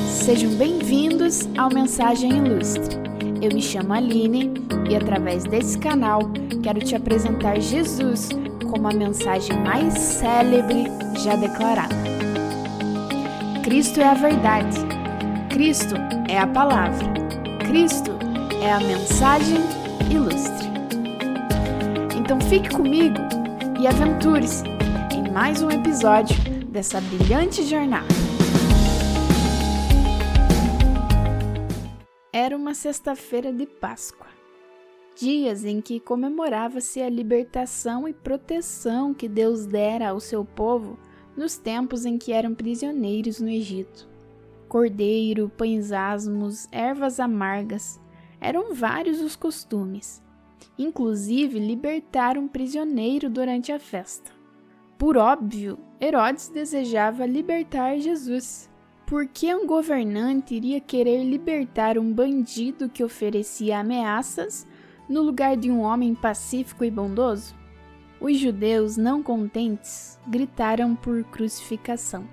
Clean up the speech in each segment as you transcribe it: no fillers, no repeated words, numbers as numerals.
Sejam bem-vindos ao Mensagem Ilustre. Eu me chamo Aline e através desse canal quero te apresentar Jesus como a mensagem mais célebre já declarada. Cristo é a verdade, Cristo é a palavra, Cristo é a mensagem ilustre. Então fique comigo e aventure-se em mais um episódio dessa brilhante jornada. Era uma sexta-feira de Páscoa, dias em que comemorava-se a libertação e proteção que Deus dera ao seu povo nos tempos em que eram prisioneiros no Egito. Cordeiro, pães asmos, ervas amargas, eram vários os costumes. Inclusive, libertar um prisioneiro durante a festa. Por óbvio, Herodes desejava libertar Jesus. Por que um governante iria querer libertar um bandido que oferecia ameaças no lugar de um homem pacífico e bondoso? Os judeus, não contentes, gritaram por crucificação.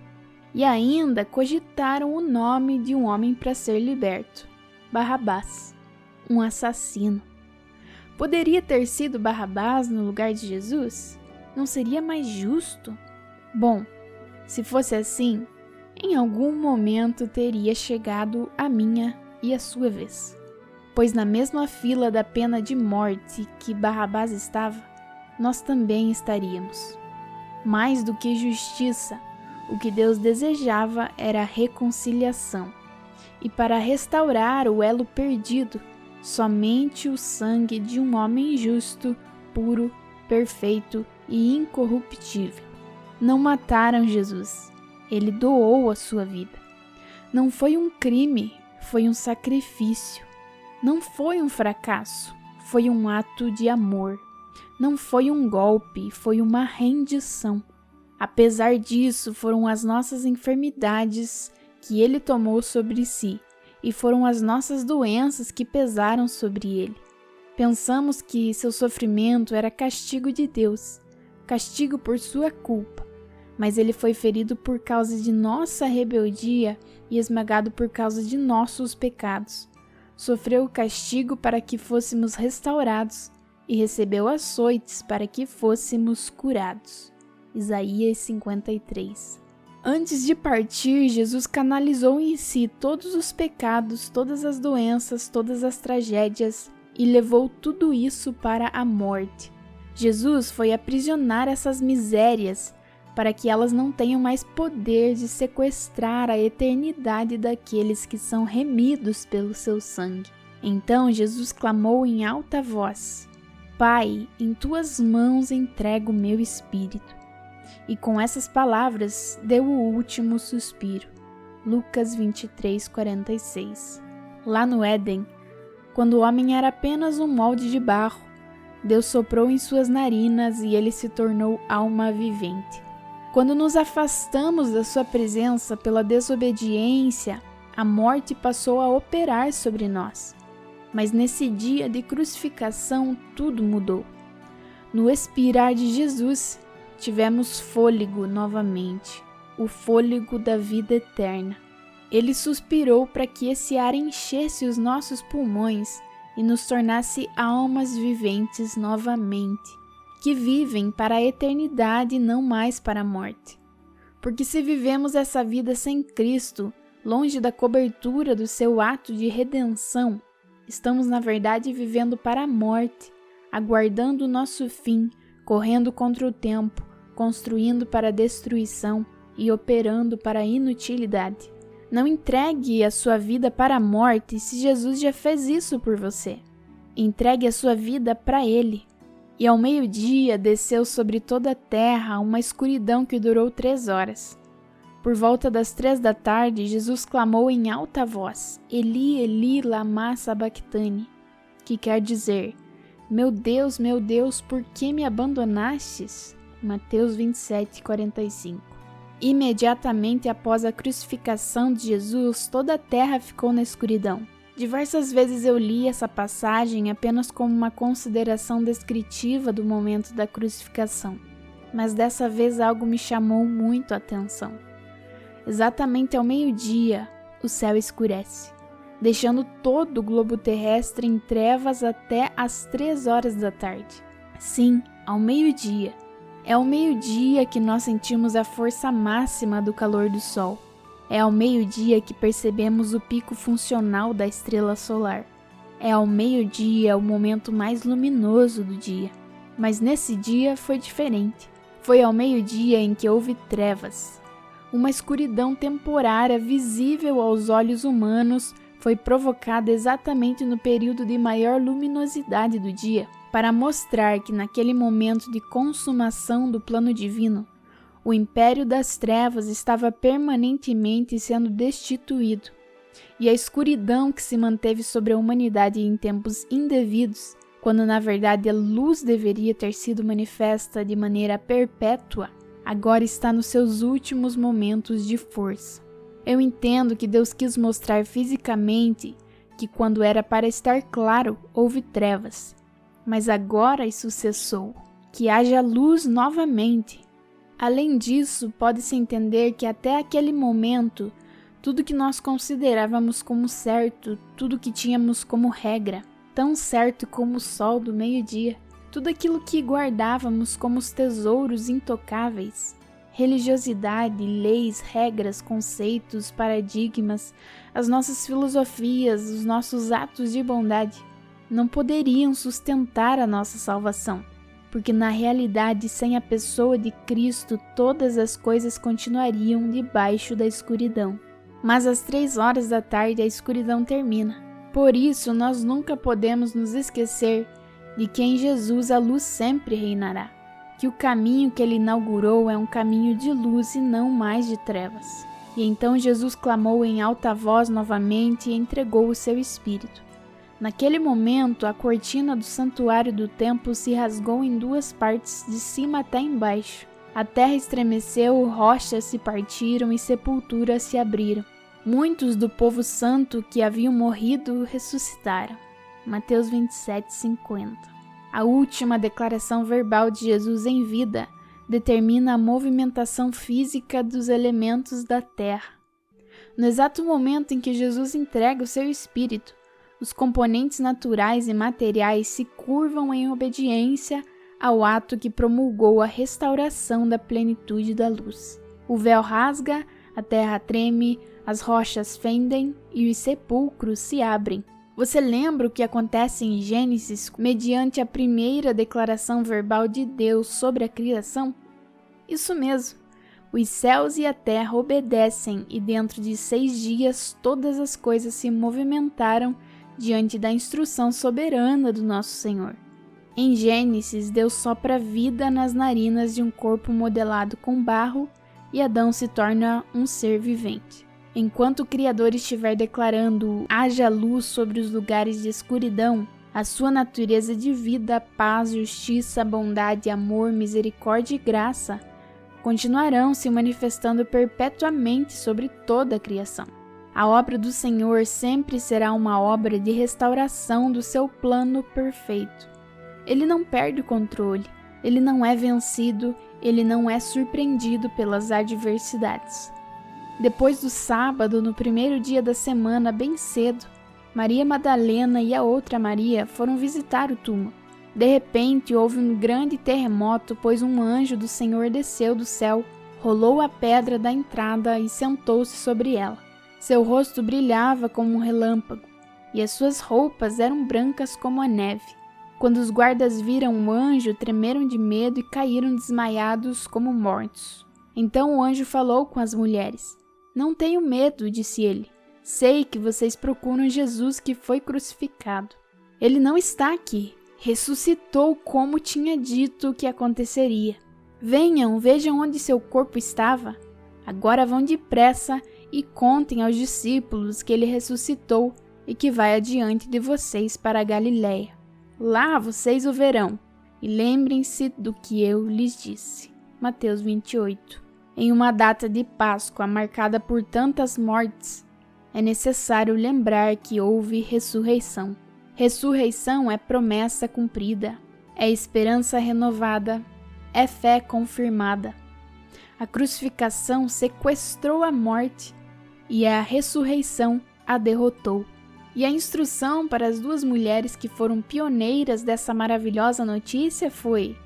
E ainda cogitaram o nome de um homem para ser liberto: Barrabás, um assassino. Poderia ter sido Barrabás no lugar de Jesus? Não seria mais justo? Bom, se fosse assim, em algum momento teria chegado a minha e a sua vez. Pois na mesma fila da pena de morte que Barrabás estava, nós também estaríamos. Mais do que justiça, o que Deus desejava era reconciliação. E para restaurar o elo perdido, somente o sangue de um homem justo, puro, perfeito e incorruptível. Não mataram Jesus. Ele doou a sua vida. Não foi um crime, foi um sacrifício. Não foi um fracasso, foi um ato de amor. Não foi um golpe, foi uma rendição. Apesar disso, foram as nossas enfermidades que ele tomou sobre si, e foram as nossas doenças que pesaram sobre ele. Pensamos que seu sofrimento era castigo de Deus, castigo por sua culpa. Mas ele foi ferido por causa de nossa rebeldia e esmagado por causa de nossos pecados. Sofreu o castigo para que fôssemos restaurados e recebeu açoites para que fôssemos curados. Isaías 53. Antes de partir, Jesus canalizou em si todos os pecados, todas as doenças, todas as tragédias e levou tudo isso para a morte. Jesus foi aprisionar essas misérias para que elas não tenham mais poder de sequestrar a eternidade daqueles que são remidos pelo seu sangue. Então Jesus clamou em alta voz: Pai, em tuas mãos entrego o meu espírito. E com essas palavras deu o último suspiro. Lucas 23:46. Lá no Éden, quando o homem era apenas um molde de barro, Deus soprou em suas narinas e ele se tornou alma vivente. Quando nos afastamos da sua presença pela desobediência, a morte passou a operar sobre nós. Mas nesse dia de crucificação, tudo mudou. No expirar de Jesus, tivemos fôlego novamente, o fôlego da vida eterna. Ele suspirou para que esse ar enchesse os nossos pulmões e nos tornasse almas viventes novamente, que vivem para a eternidade e não mais para a morte. Porque se vivemos essa vida sem Cristo, longe da cobertura do seu ato de redenção, estamos na verdade vivendo para a morte, aguardando o nosso fim, correndo contra o tempo, construindo para a destruição e operando para a inutilidade. Não entregue a sua vida para a morte se Jesus já fez isso por você. Entregue a sua vida para Ele. E ao meio-dia desceu sobre toda a terra uma escuridão que durou 3 horas. Por volta das 3 da tarde, Jesus clamou em alta voz: Eli, Eli, lama sabachthani, que quer dizer: meu Deus, por que me abandonastes? Mateus 27:45. Imediatamente após a crucificação de Jesus, toda a terra ficou na escuridão. Diversas vezes eu li essa passagem apenas como uma consideração descritiva do momento da crucificação, mas dessa vez algo me chamou muito a atenção. Exatamente ao meio-dia, o céu escurece, deixando todo o globo terrestre em trevas até às 3 horas da tarde. Sim, ao meio-dia. É ao meio-dia que nós sentimos a força máxima do calor do sol. É ao meio-dia que percebemos o pico funcional da estrela solar. É ao meio-dia o momento mais luminoso do dia. Mas nesse dia foi diferente. Foi ao meio-dia em que houve trevas. Uma escuridão temporária visível aos olhos humanos foi provocada exatamente no período de maior luminosidade do dia, para mostrar que naquele momento de consumação do plano divino, o império das trevas estava permanentemente sendo destituído, e a escuridão que se manteve sobre a humanidade em tempos indevidos, quando na verdade a luz deveria ter sido manifesta de maneira perpétua, agora está nos seus últimos momentos de força. Eu entendo que Deus quis mostrar fisicamente que quando era para estar claro, houve trevas, mas agora isso cessou, que haja luz novamente. Além disso, pode-se entender que até aquele momento, tudo que nós considerávamos como certo, tudo que tínhamos como regra, tão certo como o sol do meio-dia, tudo aquilo que guardávamos como os tesouros intocáveis, religiosidade, leis, regras, conceitos, paradigmas, as nossas filosofias, os nossos atos de bondade, não poderiam sustentar a nossa salvação, porque na realidade, sem a pessoa de Cristo, todas as coisas continuariam debaixo da escuridão. Mas às 3 horas da tarde a escuridão termina. Por isso, nós nunca podemos nos esquecer de que em Jesus a luz sempre reinará, que o caminho que ele inaugurou é um caminho de luz e não mais de trevas. E então Jesus clamou em alta voz novamente e entregou o seu Espírito. Naquele momento, a cortina do santuário do templo se rasgou em 2 partes, de cima até embaixo. A terra estremeceu, rochas se partiram e sepulturas se abriram. Muitos do povo santo que haviam morrido ressuscitaram. Mateus 27:50. A última declaração verbal de Jesus em vida determina a movimentação física dos elementos da terra. No exato momento em que Jesus entrega o seu Espírito, os componentes naturais e materiais se curvam em obediência ao ato que promulgou a restauração da plenitude da luz. O véu rasga, a terra treme, as rochas fendem e os sepulcros se abrem. Você lembra o que acontece em Gênesis mediante a primeira declaração verbal de Deus sobre a criação? Isso mesmo, os céus e a terra obedecem e dentro de 6 dias todas as coisas se movimentaram diante da instrução soberana do nosso Senhor. Em Gênesis, Deus sopra vida nas narinas de um corpo modelado com barro e Adão se torna um ser vivente. Enquanto o Criador estiver declarando haja luz sobre os lugares de escuridão, a sua natureza de vida, paz, justiça, bondade, amor, misericórdia e graça continuarão se manifestando perpetuamente sobre toda a criação. A obra do Senhor sempre será uma obra de restauração do seu plano perfeito. Ele não perde o controle, ele não é vencido, ele não é surpreendido pelas adversidades. Depois do sábado, no primeiro dia da semana, bem cedo, Maria Madalena e a outra Maria foram visitar o túmulo. De repente, houve um grande terremoto, pois um anjo do Senhor desceu do céu, rolou a pedra da entrada e sentou-se sobre ela. Seu rosto brilhava como um relâmpago, e as suas roupas eram brancas como a neve. Quando os guardas viram o anjo, tremeram de medo e caíram desmaiados como mortos. Então o anjo falou com as mulheres. Não tenham medo, disse ele. Sei que vocês procuram Jesus que foi crucificado. Ele não está aqui. Ressuscitou como tinha dito que aconteceria. Venham, vejam onde seu corpo estava. Agora vão depressa e contem aos discípulos que ele ressuscitou e que vai adiante de vocês para a Galiléia. Lá vocês o verão. E lembrem-se do que eu lhes disse. Mateus 28. Em uma data de Páscoa marcada por tantas mortes, é necessário lembrar que houve ressurreição. Ressurreição é promessa cumprida, é esperança renovada, é fé confirmada. A crucificação sequestrou a morte e a ressurreição a derrotou. E a instrução para as duas mulheres que foram pioneiras dessa maravilhosa notícia foi: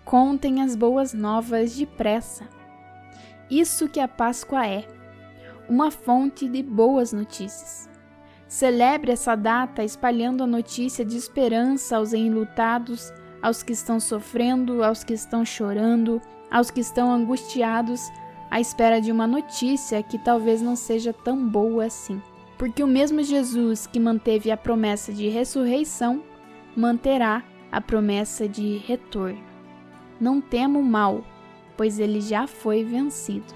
contem as boas novas depressa. Isso que a Páscoa é, uma fonte de boas notícias. Celebre essa data espalhando a notícia de esperança aos enlutados, aos que estão sofrendo, aos que estão chorando, aos que estão angustiados, à espera de uma notícia que talvez não seja tão boa assim. Porque o mesmo Jesus que manteve a promessa de ressurreição, manterá a promessa de retorno. Não tema o mal, pois ele já foi vencido.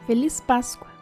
Feliz Páscoa!